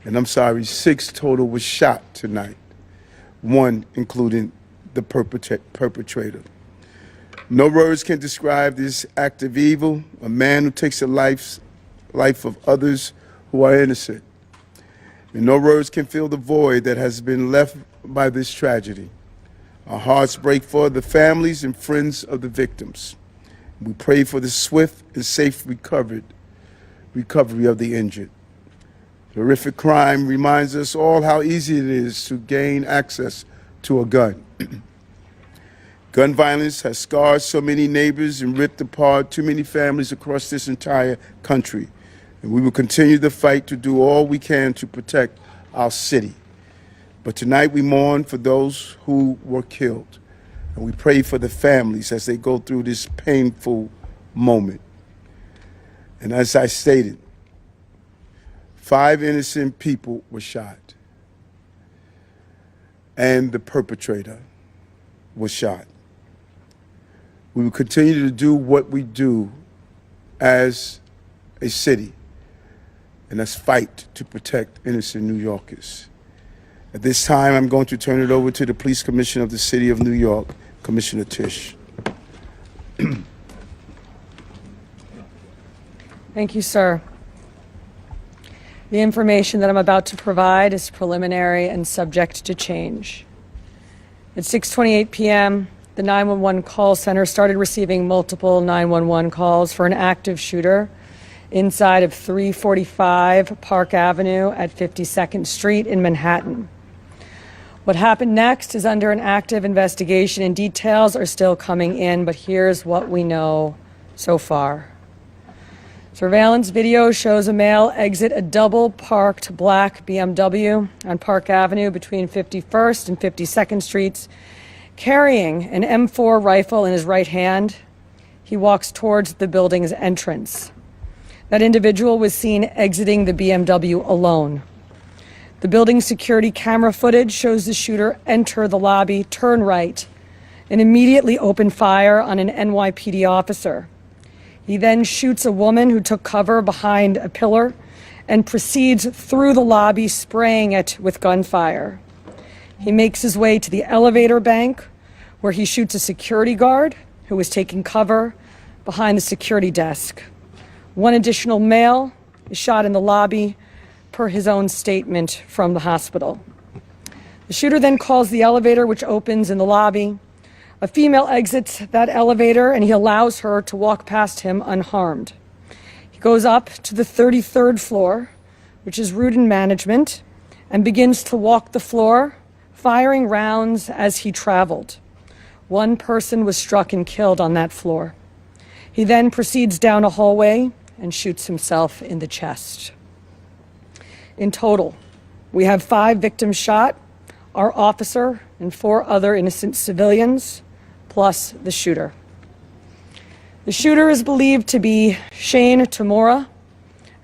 And I'm sorry, 6 total was shot tonight, 1 including the perpetrator. No words can describe this act of evil, a man who takes the life of others who are innocent. And no words can fill the void that has been left by this tragedy. Our hearts break for the families and friends of the victims. We pray for the swift and safe recovery of the injured. The horrific crime reminds us all how easy it is to gain access to a gun. Gun violence has scarred so many neighbors and ripped apart too many families across this entire country. And we will continue the fight to do all we can to protect our city. But tonight we mourn for those who were killed. And we pray for the families as they go through this painful moment. And as I stated, 5 innocent people were shot. And the perpetrator was shot. We will continue to do what we do as a city, and that's fight to protect innocent New Yorkers. At this time, I'm going to turn it over to the Police Commissioner of the City of New York, Commissioner Tisch. Thank you, sir. The information that I'm about to provide is preliminary and subject to change. At 6:28 p.m., the 911 call center started receiving multiple 911 calls for an active shooter inside of 345 Park Avenue at 52nd Street in Manhattan. What happened next is under an active investigation and details are still coming in, but here's what we know so far. Surveillance video shows a male exit a double-parked black BMW on Park Avenue between 51st and 52nd Streets, carrying an M4 rifle in his right hand. He walks towards the building's entrance. That individual was seen exiting the BMW alone. The building's security camera footage shows the shooter enter the lobby, turn right, and immediately open fire on an NYPD officer. He then shoots a woman who took cover behind a pillar and proceeds through the lobby, spraying it with gunfire. He makes his way to the elevator bank, where he shoots a security guard who was taking cover behind the security desk. 1 additional male is shot in the lobby, per his own statement from the hospital. The shooter then calls the elevator, which opens in the lobby. A female exits that elevator, and he allows her to walk past him unharmed. He goes up to the 33rd floor, which is route and management, and begins to walk the floor, firing rounds as he traveled. 1 person was struck and killed on that floor. He then proceeds down a hallway and shoots himself in the chest. In total, we have 5 victims shot, our officer and 4 other innocent civilians, plus the shooter. The shooter is believed to be Shane Tamura,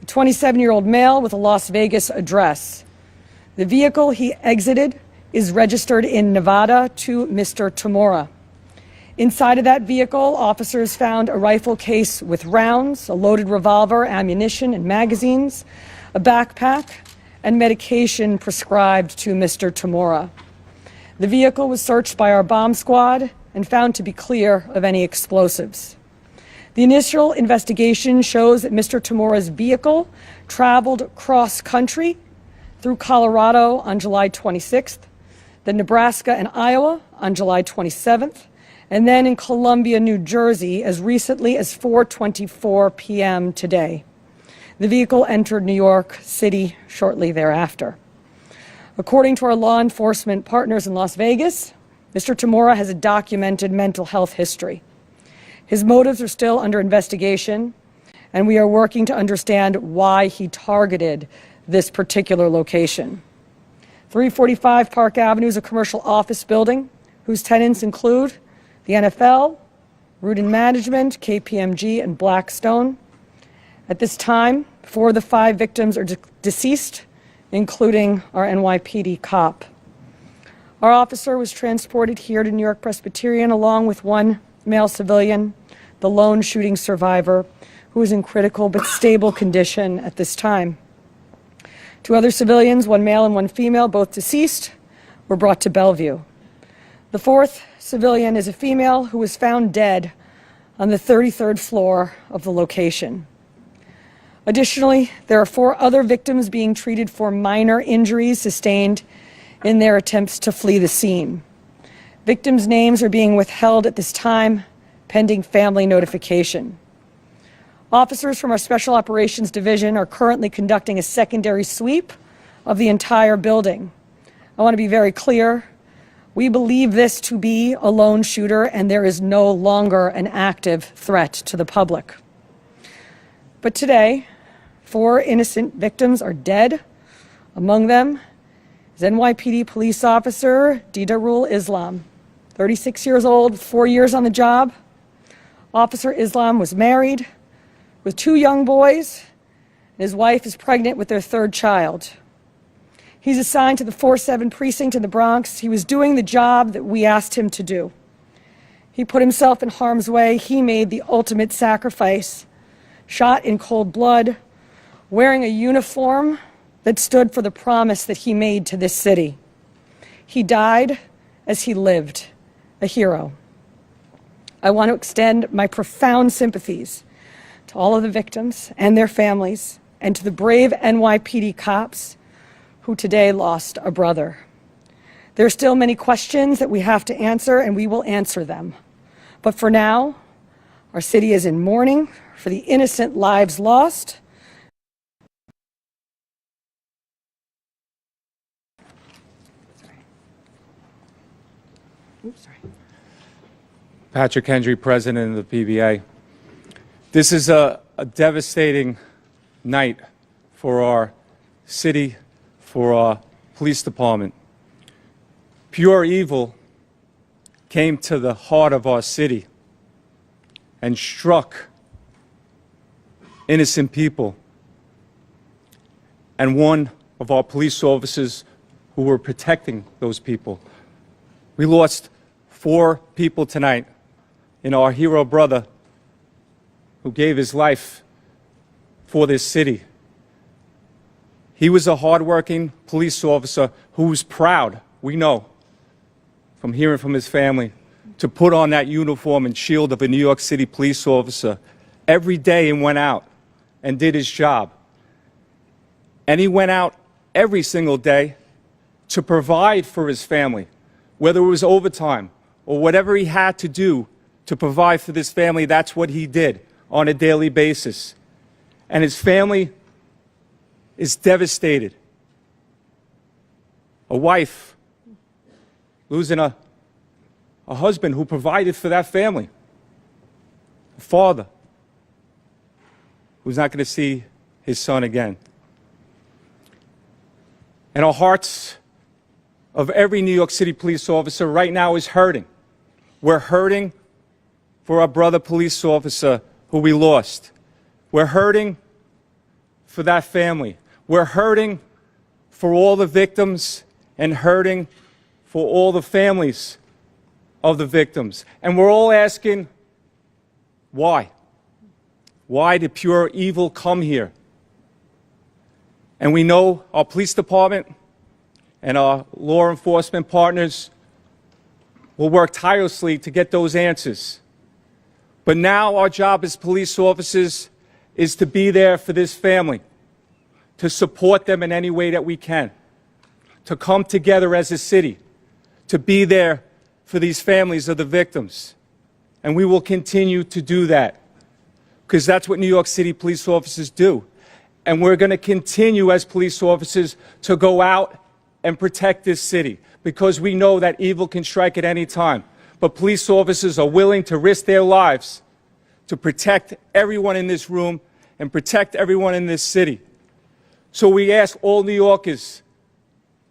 a 27-year-old male with a Las Vegas address. The vehicle he exited is registered in Nevada to Mr. Tamura. Inside of that vehicle, officers found a rifle case with rounds, a loaded revolver, ammunition, and magazines, a backpack, and medication prescribed to Mr. Tamura. The vehicle was searched by our bomb squad and found to be clear of any explosives. The initial investigation shows that Mr. Tamura's vehicle traveled cross-country through Colorado on July 26th, then Nebraska and Iowa on July 27th, and then in Columbia, New Jersey, as recently as 4:24 p.m. today. The vehicle entered New York City shortly thereafter. According to our law enforcement partners in Las Vegas, Mr. Tamura has a documented mental health history. His motives are still under investigation, and we are working to understand why he targeted this particular location. 345 Park Avenue is a commercial office building whose tenants include the NFL, Root and Management, KPMG, and Blackstone. At this time, 4 of the 5 victims are deceased, including our NYPD cop. Our officer was transported here to New York Presbyterian along with 1 male civilian, the lone shooting survivor, who is in critical but stable condition at this time. Two other civilians, one male and one female, both deceased, were brought to Bellevue. The fourth civilian is a female who was found dead on the 33rd floor of the location. Additionally, there are 4 other victims being treated for minor injuries sustained in their attempts to flee the scene. Victims' names are being withheld at this time, pending family notification. Officers from our Special Operations Division are currently conducting a secondary sweep of the entire building. I want to be very clear. We believe this to be a lone shooter, and there is no longer an active threat to the public. But today, 4 innocent victims are dead. Among them is NYPD police officer Didarul Islam, 36 years old, 4 years on the job. Officer Islam was married with 2 young boys, and his wife is pregnant with their 3rd child. He's assigned to the 4-7 precinct in the Bronx. He was doing the job that we asked him to do. He put himself in harm's way. He made the ultimate sacrifice, shot in cold blood, wearing a uniform that stood for the promise that he made to this city. He died as he lived, a hero. I want to extend my profound sympathies to all of the victims and their families, and to the brave NYPD cops who today lost a brother. There are still many questions that we have to answer, and we will answer them. But for now, our city is in mourning for the innocent lives lost. Patrick Hendry, President of the PBA. This is a devastating night for our city, for our police department. Pure evil came to the heart of our city and struck innocent people. And one of our police officers who were protecting those people. We lost 4 people tonight in our hero brother who gave his life for this city. He was a hardworking police officer who was proud, we know, from hearing from his family, to put on that uniform and shield of a New York City police officer every day and went out and did his job. And he went out every single day to provide for his family, whether it was overtime or whatever he had to do to provide for this family. That's what he did on a daily basis. And his family is devastated. A wife losing a husband who provided for that family. A father who's not going to see his son again. And our hearts of every New York City police officer right now is hurting. We're hurting for our brother police officer who we lost. We're hurting for that family. We're hurting for all the victims and hurting for all the families of the victims. And we're all asking, why? Why did pure evil come here? And we know our police department and our law enforcement partners will work tirelessly to get those answers. But now our job as police officers is to be there for this family, to support them in any way that we can, to come together as a city, to be there for these families of the victims. And we will continue to do that, because that's what New York City police officers do. And we're going to continue as police officers to go out and protect this city, because we know that evil can strike at any time. But police officers are willing to risk their lives to protect everyone in this room and protect everyone in this city. So we ask all New Yorkers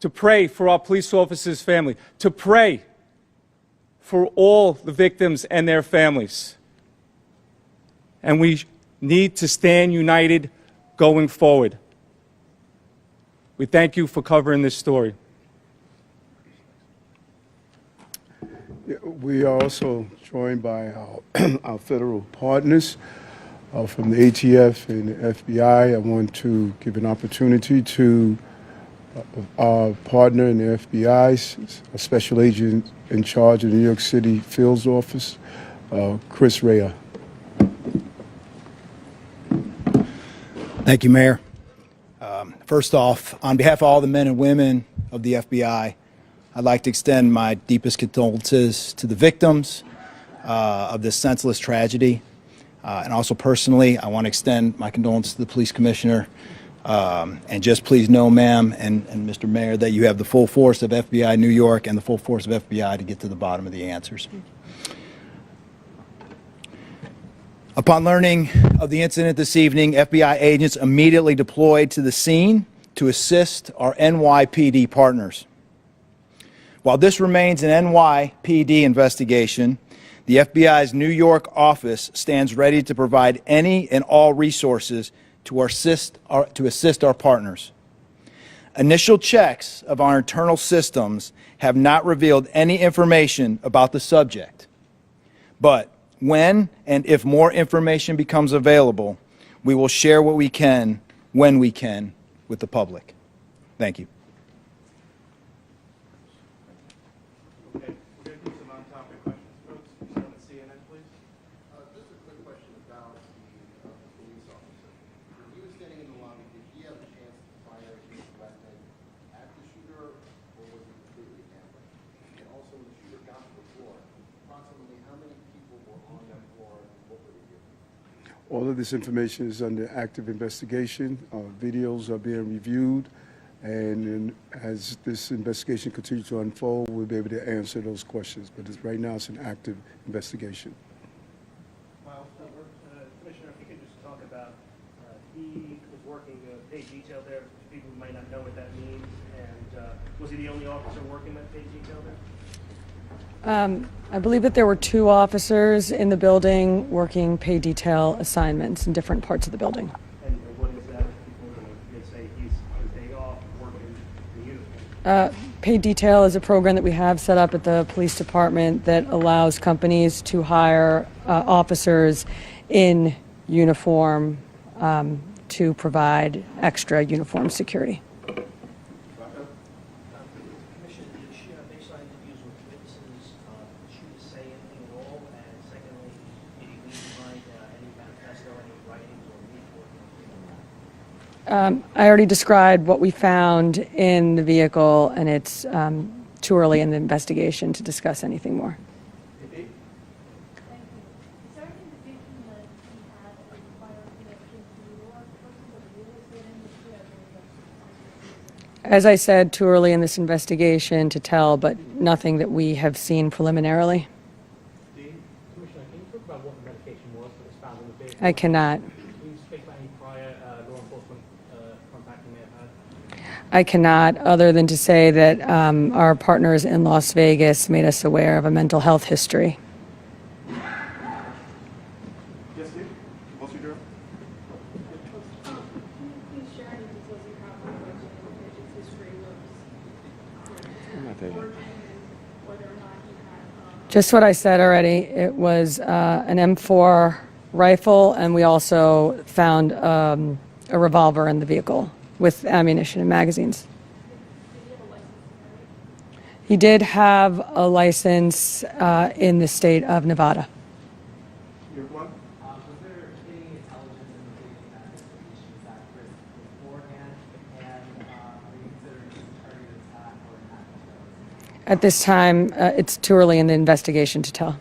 to pray for our police officers' family, to pray for all the victims and their families. And we need to stand united going forward. We thank you for covering this story. We are also joined by our, our federal partners. from the ATF and the FBI. I want to give an opportunity to our partner in the FBI, a special agent in charge of the New York City Fields Office, Chris Rea. Thank you, Mayor. First off, on behalf of all the men and women of the FBI, I'd like to extend my deepest condolences to the victims of this senseless tragedy. And also personally, I want to extend my condolences to the police commissioner. And just please know, ma'am and Mr. Mayor, that you have the full force of FBI New York and the full force of FBI to get to the bottom of the answers. Upon learning of the incident this evening, FBI agents immediately deployed to the scene to assist our NYPD partners. While this remains an NYPD investigation, the FBI's New York office stands ready to provide any and all resources to assist our partners. Initial checks of our internal systems have not revealed any information about the subject, but when and if more information becomes available, we will share what we can, when we can, with the public. Thank you. Okay, we're going to do some on-topic questions, folks. Someone at CNN, please. Just a quick question about the police officer. When he was standing in the lobby, did he have a chance to fire his weapon at the shooter, or was it completely hampered? And also, when the shooter got to the floor, approximately how many people were on that floor, and what were they doing? All of this information is under active investigation. Videos are being reviewed, and as this investigation continues to unfold, we'll be able to answer those questions. But right now, it's an active investigation. Miles, Commissioner, if you could just talk about, he was working paid detail there, for people who might not know what that means, and was he the only officer working that paid detail there? I believe that there were 2 officers in the building working pay detail assignments in different parts of the building. And what is that? People they say he's on his day off, working the uniform. Paid detail is a program that we have set up at the police department that allows companies to hire officers in uniform to provide extra uniform security. Commissioner, did she, based on interviews with witnesses, she say anything at all? And secondly, did he leave behind any manifesto, any writings or report? I already described what we found in the vehicle, and it's too early in the investigation to discuss anything more. Thank you. Is there any indication that he had a prior connection to New York, the real estate industry, as well as As I said, too early in this investigation to tell, but nothing that we have seen preliminarily. Commissioner, can you talk about what the medication was that was found in the vehicle? I cannot. Can you speak about any prior law enforcement contact you may have had? I cannot, other than to say that our partners in Las Vegas made us aware of a mental health history. Yes, Steve? What's your girl? Can you please share any details you have on what the patient's history was? Origin and whether or not he had Just what I said already. It was an M4 rifle, and we also found a revolver in the vehicle with ammunition and magazines. He did have a license in the state of Nevada. Your one? Was there any intelligence indicating that this patient was at risk beforehand? And are you considering this a targeted attack or an act of terrorism? At this time, it's too early in the investigation to tell.